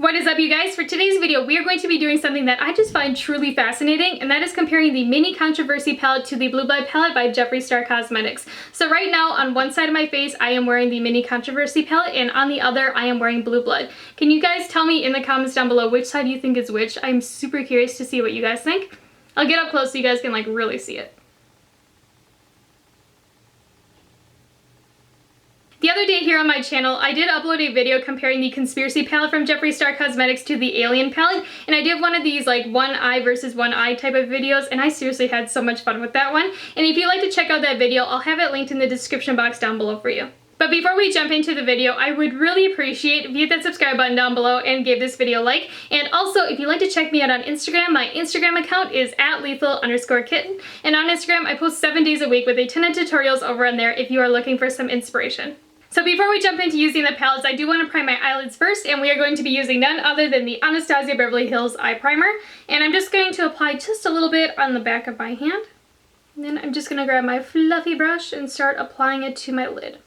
What is up, you guys? For today's video, we are going to be doing something that I just find truly fascinating, and that is comparing the Mini Controversy palette to the Blue Blood palette by Jeffree Star Cosmetics. So right now, on one side of my face, I am wearing the Mini Controversy palette, and on the other, I am wearing Blue Blood. Can you guys tell me in the comments down below which side you think is which? I'm super curious to see what you guys think. I'll get up close so you guys can like really see it. The other day here on my channel, I did upload a video comparing the Conspiracy palette from Jeffree Star Cosmetics to the Alien palette, and I did one of these like one eye versus one eye type of videos, and I seriously had so much fun with that one. And if you'd like to check out that video, I'll have it linked in the description box down below for you. But before we jump into the video, I would really appreciate if you hit that subscribe button down below and give this video a like. And also, if you'd like to check me out on Instagram, my Instagram account is @lethal_kitten. And on Instagram, I post 7 days a week with a ton of tutorials over on there if you are looking for some inspiration. So before we jump into using the palettes, I do want to prime my eyelids first, and we are going to be using none other than the Anastasia Beverly Hills Eye Primer. And I'm just going to apply just a little bit on the back of my hand. And then I'm just going to grab my fluffy brush and start applying it to my lid.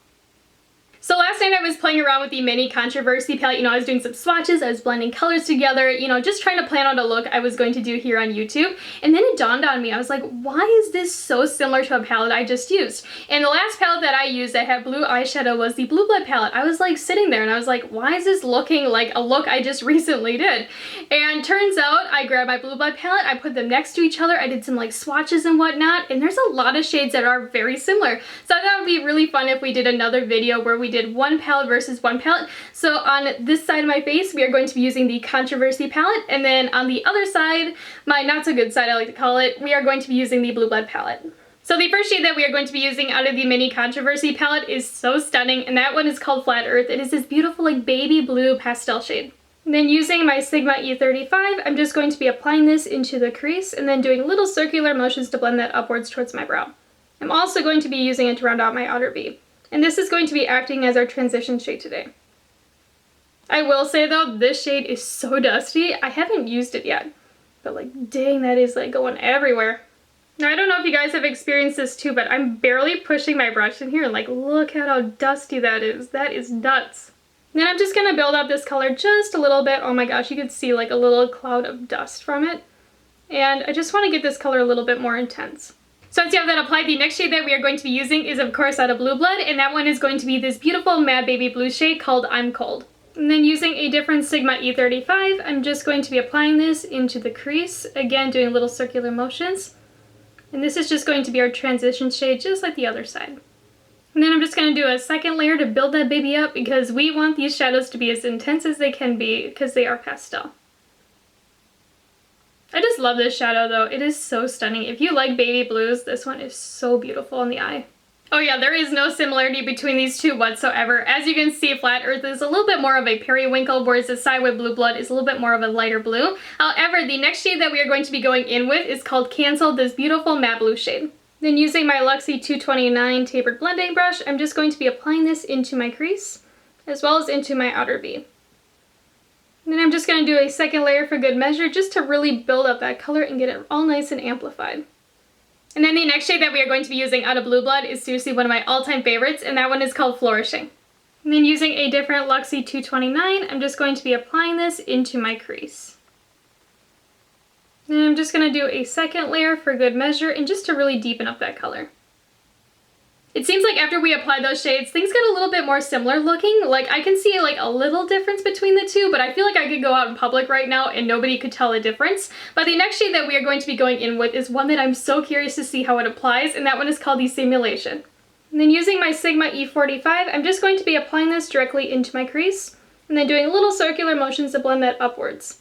So last night I was playing around with the Mini Controversy palette. I was doing some swatches, I was blending colors together, just trying to plan out a look I was going to do here on YouTube. And then it dawned on me, I was like, why is this so similar to a palette I just used? And the last palette that I used that had blue eyeshadow was the Blue Blood palette. I was like sitting there and I was like, why is this looking like a look I just recently did? And turns out I grabbed my Blue Blood palette, I put them next to each other, I did some like swatches and whatnot, and there's a lot of shades that are very similar. So I thought it would be really fun if we did another video where we did one palette versus one palette. So on this side of my face, we are going to be using the Controversy palette, and then on the other side, my not so good side I like to call it, we are going to be using the Blue Blood palette. So the first shade that we are going to be using out of the Mini Controversy palette is so stunning, and that one is called Flat Earth. It is this beautiful like baby blue pastel shade. And then using my Sigma E35, I'm just going to be applying this into the crease and then doing little circular motions to blend that upwards towards my brow. I'm also going to be using it to round out my outer V. And this is going to be acting as our transition shade today. I will say though, this shade is so dusty. I haven't used it yet, but like dang, that is like going everywhere. Now I don't know if you guys have experienced this too, but I'm barely pushing my brush in here and like look at how dusty that is. That is nuts. And then I'm just gonna build up this color just a little bit. Oh my gosh, you could see like a little cloud of dust from it. And I just want to get this color a little bit more intense. So once you have that applied, the next shade that we are going to be using is of course out of Blue Blood, and that one is going to be this beautiful Mad Baby Blue shade called I'm Cold. And then using a different Sigma E35, I'm just going to be applying this into the crease, again doing little circular motions. And this is just going to be our transition shade just like the other side. And then I'm just going to do a second layer to build that baby up because we want these shadows to be as intense as they can be because they are pastel. I just love this shadow though. It is so stunning. If you like baby blues, this one is so beautiful in the eye. Oh yeah, there is no similarity between these two whatsoever. As you can see, Flat Earth is a little bit more of a periwinkle, whereas the side with Blue Blood is a little bit more of a lighter blue. However, the next shade that we are going to be going in with is called Cancelled, this beautiful matte blue shade. Then using my Luxie 229 tapered blending brush, I'm just going to be applying this into my crease, as well as into my outer V. And then I'm just going to do a second layer for good measure just to really build up that color and get it all nice and amplified. And then the next shade that we are going to be using out of Blue Blood is seriously one of my all-time favorites, and that one is called Flourishing. And then using a different Luxie 229, I'm just going to be applying this into my crease. And I'm just going to do a second layer for good measure and just to really deepen up that color. It seems like after we apply those shades, things get a little bit more similar looking. Like I can see like a little difference between the two, but I feel like I could go out in public right now and nobody could tell the difference. But the next shade that we are going to be going in with is one that I'm so curious to see how it applies, and that one is called the Simulation. And then using my Sigma E45, I'm just going to be applying this directly into my crease, and then doing little circular motions to blend that upwards.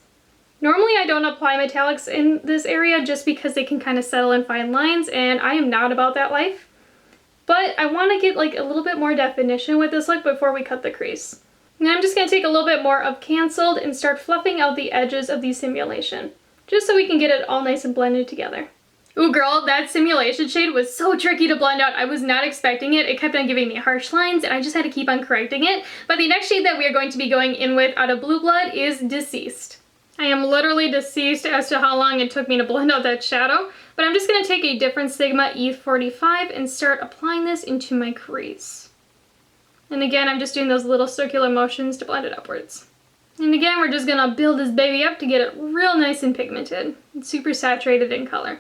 Normally I don't apply metallics in this area just because they can kind of settle in fine lines, and I am not about that life. But I want to get like a little bit more definition with this look before we cut the crease. And I'm just going to take a little bit more of Cancelled and start fluffing out the edges of the Simulation, just so we can get it all nice and blended together. Ooh girl, that Simulation shade was so tricky to blend out. I was not expecting it. It kept on giving me harsh lines and I just had to keep on correcting it. But the next shade that we are going to be going in with out of Blue Blood is Deceased. I am literally deceased as to how long it took me to blend out that shadow, but I'm just going to take a different Sigma E45 and start applying this into my crease. And again, I'm just doing those little circular motions to blend it upwards. And again, we're just gonna build this baby up to get it real nice and pigmented. It's super saturated in color.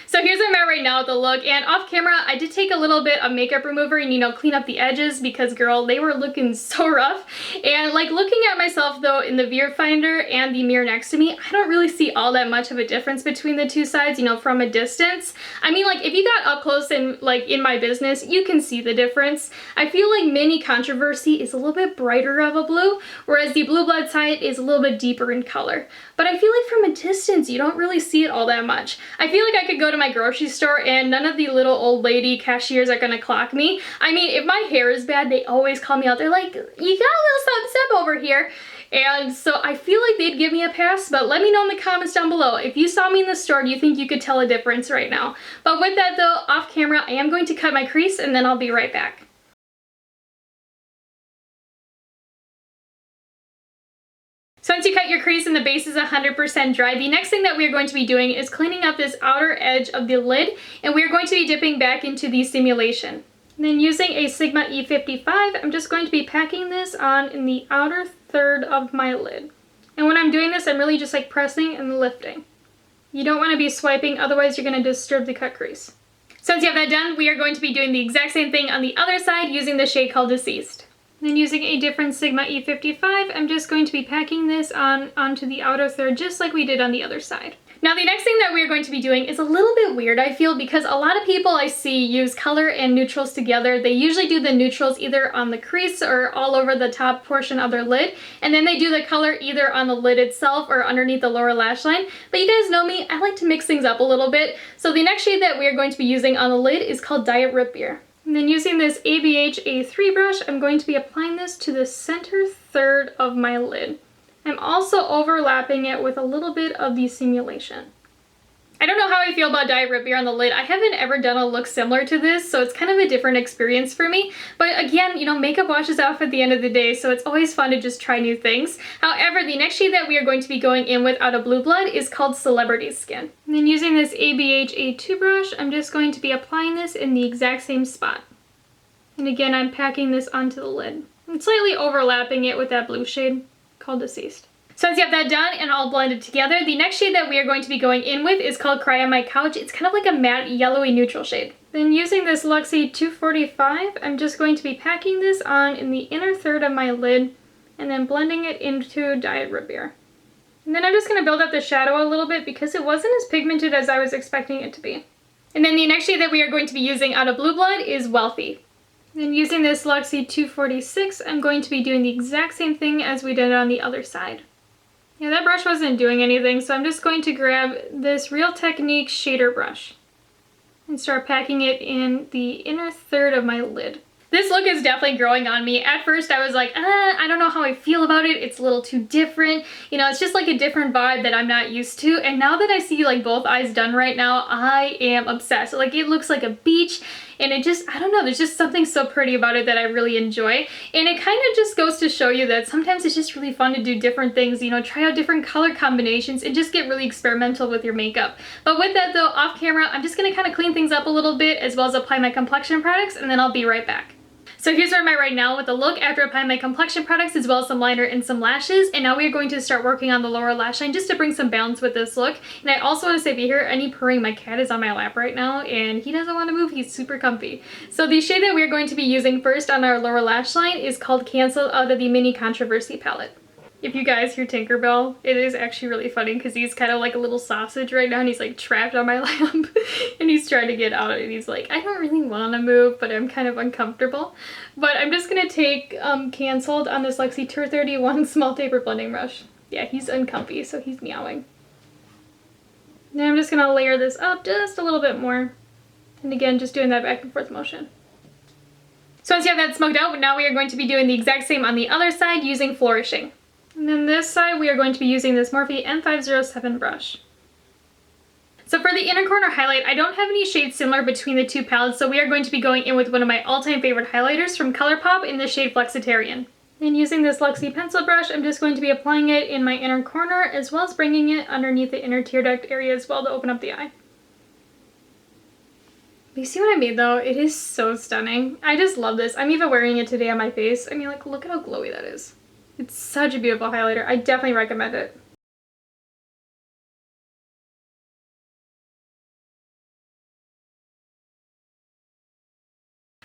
So here's where I'm at right now with the look, and off camera I did take a little bit of makeup remover and, you know, clean up the edges because, girl, they were looking so rough. And like looking at myself though in the viewfinder and the mirror next to me, I don't really see all that much of a difference between the two sides, you know, from a distance. I mean, like if you got up close and like in my business, you can see the difference. I feel like Mini Controversy is a little bit brighter of a blue, whereas the Blue Blood side is a little bit deeper in color. But I feel like from a distance, you don't really see it all that much. I feel like I could go to my grocery store and none of the little old lady cashiers are gonna clock me. I mean, if my hair is bad, they always call me out. They're like, you got a little something over here. And so I feel like they'd give me a pass, but let me know in the comments down below. If you saw me in the store, do you think you could tell a difference right now? But with that though, off camera, I am going to cut my crease and then I'll be right back. So once you cut your crease and the base is 100% dry, the next thing that we are going to be doing is cleaning up this outer edge of the lid, and we are going to be dipping back into the simulation. And then using a Sigma E55, I'm just going to be packing this on in the outer third of my lid. And when I'm doing this, I'm really just like pressing and lifting. You don't want to be swiping, otherwise you're going to disturb the cut crease. So once you have that done, we are going to be doing the exact same thing on the other side using the shade called Deceased. Then using a different Sigma E55, I'm just going to be packing this onto the outer third just like we did on the other side. Now the next thing that we're going to be doing is a little bit weird, I feel, because a lot of people I see use color and neutrals together. They usually do the neutrals either on the crease or all over the top portion of their lid, and then they do the color either on the lid itself or underneath the lower lash line. But you guys know me, I like to mix things up a little bit. So the next shade that we are going to be using on the lid is called Diet Root Beer. And then using this ABH A3 brush, I'm going to be applying this to the center third of my lid. I'm also overlapping it with a little bit of the simulation. I don't know how I feel about Diet Root Beer on the lid. I haven't ever done a look similar to this, so it's kind of a different experience for me. But again, you know, makeup washes off at the end of the day, so it's always fun to just try new things. However, the next shade that we are going to be going in with out of Blue Blood is called Celebrity Skin. And then using this ABH A2 brush, I'm just going to be applying this in the exact same spot. And again, I'm packing this onto the lid. I'm slightly overlapping it with that blue shade called Deceased. So once you have that done and all blended together, the next shade that we are going to be going in with is called Cry on My Couch. It's kind of like a matte yellowy neutral shade. Then using this Luxie 245, I'm just going to be packing this on in the inner third of my lid and then blending it into Diet Root Beer. And then I'm just going to build up the shadow a little bit because it wasn't as pigmented as I was expecting it to be. And then the next shade that we are going to be using out of Blue Blood is Wealthy. Then using this Luxie 246, I'm going to be doing the exact same thing as we did on the other side. Yeah, that brush wasn't doing anything, so I'm just going to grab this Real Technique shader brush and start packing it in the inner third of my lid. This look is definitely growing on me. At first I was like, I don't know how I feel about it. It's a little too different. You know, it's just like a different vibe that I'm not used to. And now that I see like both eyes done right now, I am obsessed. Like it looks like a beach and it just, I don't know, there's just something so pretty about it that I really enjoy. And it kind of just goes to show you that sometimes it's just really fun to do different things, you know, try out different color combinations and just get really experimental with your makeup. But with that though, off camera, I'm just gonna kind of clean things up a little bit as well as apply my complexion products, and then I'll be right back. So here's where I'm at right now with the look after applying my complexion products as well as some liner and some lashes. And now we are going to start working on the lower lash line just to bring some balance with this look. And I also want to say, if you hear any purring, my cat is on my lap right now and he doesn't want to move. He's super comfy. So the shade that we're going to be using first on our lower lash line is called Cancel out of the Mini Controversy palette. If you guys hear Tinkerbell, it is actually really funny because he's kind of like a little sausage right now and he's like trapped on my lap and he's trying to get out and he's like, I don't really want to move, but I'm kind of uncomfortable. But I'm just going to take Canceled on this Luxie 231 small taper blending brush. Yeah, he's uncomfy, so he's meowing. Then I'm just going to layer this up just a little bit more. And again, just doing that back and forth motion. So once you have that smoked out, now we are going to be doing the exact same on the other side using Flourishing. And then this side, we are going to be using this Morphe M507 brush. So for the inner corner highlight, I don't have any shades similar between the two palettes, so we are going to be going in with one of my all-time favorite highlighters from ColourPop in the shade Flexitarian. And using this Luxie pencil brush, I'm just going to be applying it in my inner corner, as well as bringing it underneath the inner tear duct area as well to open up the eye. You see what I mean though? It is so stunning. I just love this. I'm even wearing it today on my face. I mean, like, look at how glowy that is. It's such a beautiful highlighter. I definitely recommend it.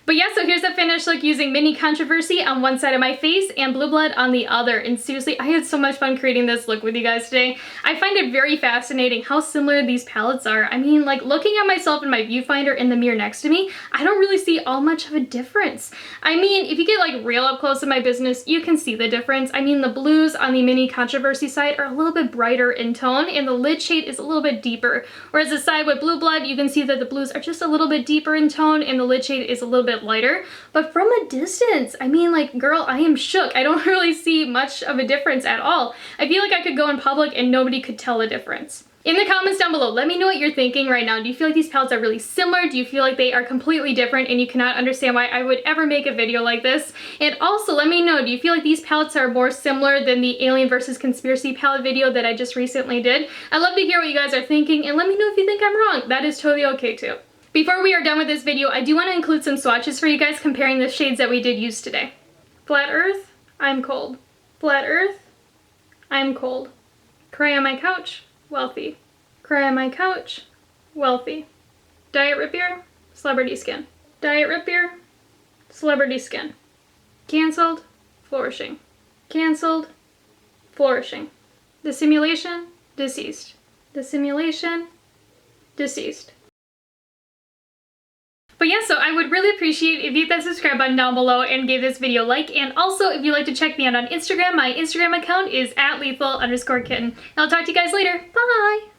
But yeah, so here's the finished look using Mini Controversy on one side of my face and Blue Blood on the other. And seriously, I had so much fun creating this look with you guys today. I find it very fascinating how similar these palettes are. I mean, like looking at myself in my viewfinder in the mirror next to me, I don't really see all much of a difference. I mean, if you get like real up close in my business, you can see the difference. I mean, the blues on the Mini Controversy side are a little bit brighter in tone and the lid shade is a little bit deeper. Whereas the side with Blue Blood, you can see that the blues are just a little bit deeper in tone and the lid shade is a little bit lighter, but from a distance, I mean, like, girl, I am shook. I don't really see much of a difference at all. I feel like I could go in public and nobody could tell the difference. In the comments down below, let me know what you're thinking right now. Do you feel like these palettes are really similar? Do you feel like they are completely different and you cannot understand why I would ever make a video like this? And also let me know, do you feel like these palettes are more similar than the Alien versus Conspiracy palette video that I just recently did? I'd love to hear what you guys are thinking and let me know if you think I'm wrong. That is totally okay too. Before we are done with this video, I do want to include some swatches for you guys comparing the shades that we did use today. Flat Earth, I'm cold. Flat Earth, I'm cold. Cry on my couch, wealthy. Cry on my couch, wealthy. Diet Root Beer, celebrity skin. Diet Root Beer, celebrity skin. Cancelled, flourishing. Cancelled, flourishing. The simulation, deceased. The simulation, deceased. But yeah, so I would really appreciate if you hit that subscribe button down below and give this video a like. And also, if you'd like to check me out on Instagram, my Instagram account is @lethal_kitten. And I'll talk to you guys later. Bye!